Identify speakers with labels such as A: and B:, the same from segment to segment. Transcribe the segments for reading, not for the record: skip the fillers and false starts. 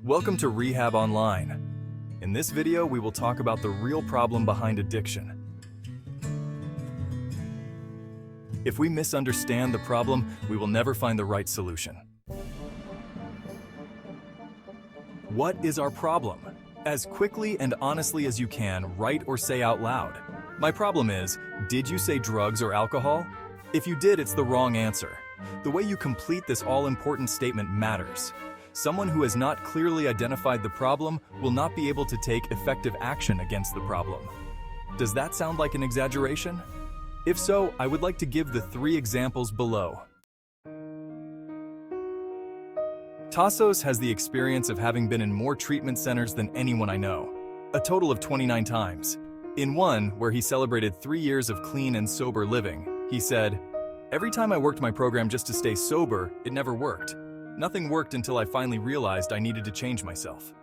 A: Welcome to Rehab Online. In this video, we will talk about the real problem behind addiction. If we misunderstand the problem, we will never find the right solution. What is our problem? As quickly and honestly as you can, write or say out loud. My problem is, did you say drugs or alcohol? If you did, it's the wrong answer. The way you complete this all-important statement matters. Someone who has not clearly identified the problem will not be able to take effective action against the problem. Does that sound like an exaggeration? If so, I would like to give the 3 examples below. Tassos has the experience of having been in more treatment centers than anyone I know, a total of 29 times. In one, where he celebrated 3 years of clean and sober living, he said, "Every time I worked my program just to stay sober, it never worked. Nothing worked until I finally realized I needed to change myself.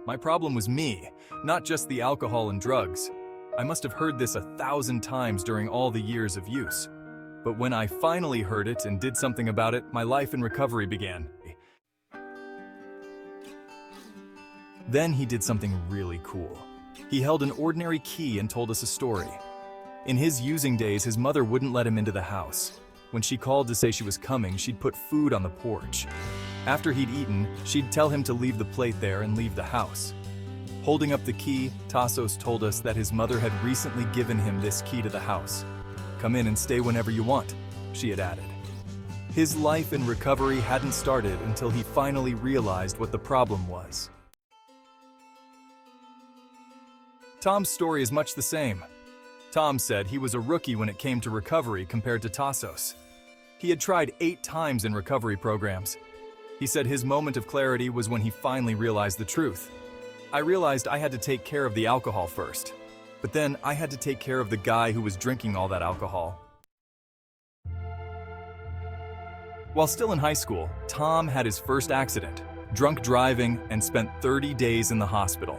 A: My problem was me, not just the alcohol and drugs. I must have heard this 1,000 times during all the years of use. But when I finally heard it and did something about it, my life in recovery began." Then he did something really cool. He held an ordinary key and told us a story. In his using days, his mother wouldn't let him into the house. When she called to say she was coming, she'd put food on the porch. After he'd eaten, she'd tell him to leave the plate there and leave the house. Holding up the key, Tassos told us that his mother had recently given him this key to the house. "Come in and stay whenever you want," she had added. His life in recovery hadn't started until he finally realized what the problem was. Tom's story is much the same. Tom said he was a rookie when it came to recovery compared to Tassos. He had tried 8 times in recovery programs. He said his moment of clarity was when he finally realized the truth. "I realized I had to take care of the alcohol first, but then I had to take care of the guy who was drinking all that alcohol." While still in high school, Tom had his first accident, drunk driving, and spent 30 days in the hospital.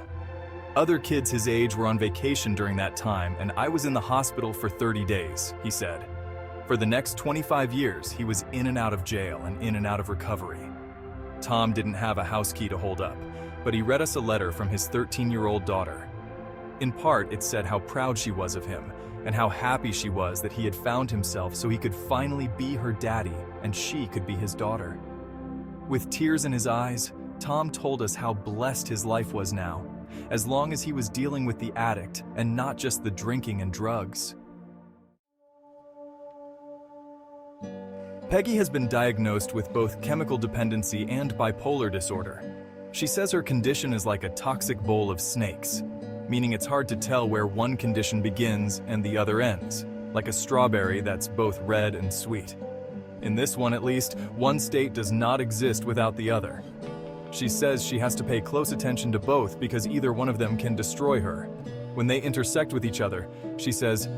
A: Other kids his age were on vacation during that time, and I was in the hospital for 30 days, he said. For the next 25 years, he was in and out of jail and in and out of recovery. Tom didn't have a house key to hold up, but he read us a letter from his 13-year-old daughter. In part, it said how proud she was of him, and how happy she was that he had found himself so he could finally be her daddy and she could be his daughter. With tears in his eyes, Tom told us how blessed his life was now, as long as he was dealing with the addict and not just the drinking and drugs. Peggy has been diagnosed with both chemical dependency and bipolar disorder. She says her condition is like a toxic bowl of snakes, meaning it's hard to tell where one condition begins and the other ends, like a strawberry that's both red and sweet. In this one at least, one state does not exist without the other. She says she has to pay close attention to both because either one of them can destroy her. When they intersect with each other, she says,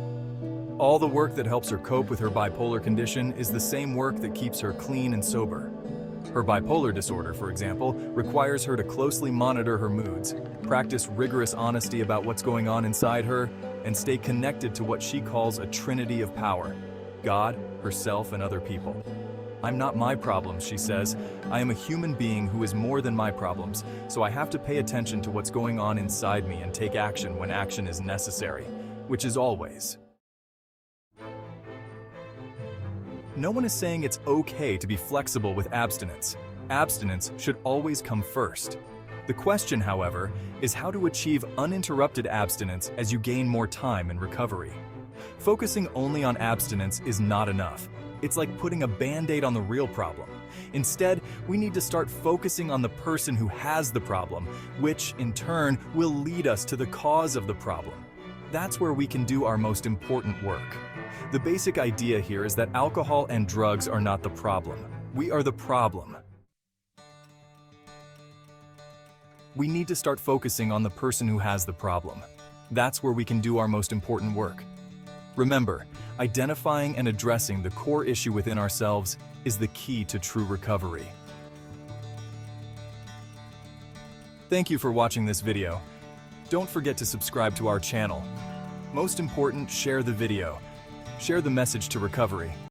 A: all the work that helps her cope with her bipolar condition is the same work that keeps her clean and sober. Her bipolar disorder, for example, requires her to closely monitor her moods, practice rigorous honesty about what's going on inside her, and stay connected to what she calls a trinity of power: God, herself, and other people. "I'm not my problems," she says. "I am a human being who is more than my problems, so I have to pay attention to what's going on inside me and take action when action is necessary, which is always." No one is saying it's okay to be flexible with abstinence. Abstinence should always come first. The question, however, is how to achieve uninterrupted abstinence as you gain more time in recovery. Focusing only on abstinence is not enough. It's like putting a Band-Aid on the real problem. Instead, we need to start focusing on the person who has the problem, which, in turn, will lead us to the cause of the problem. That's where we can do our most important work. The basic idea here is that alcohol and drugs are not the problem. We are the problem. We need to start focusing on the person who has the problem. That's where we can do our most important work. Remember, identifying and addressing the core issue within ourselves is the key to true recovery. Thank you for watching this video. Don't forget to subscribe to our channel. Most important, share the video. Share the message to recovery.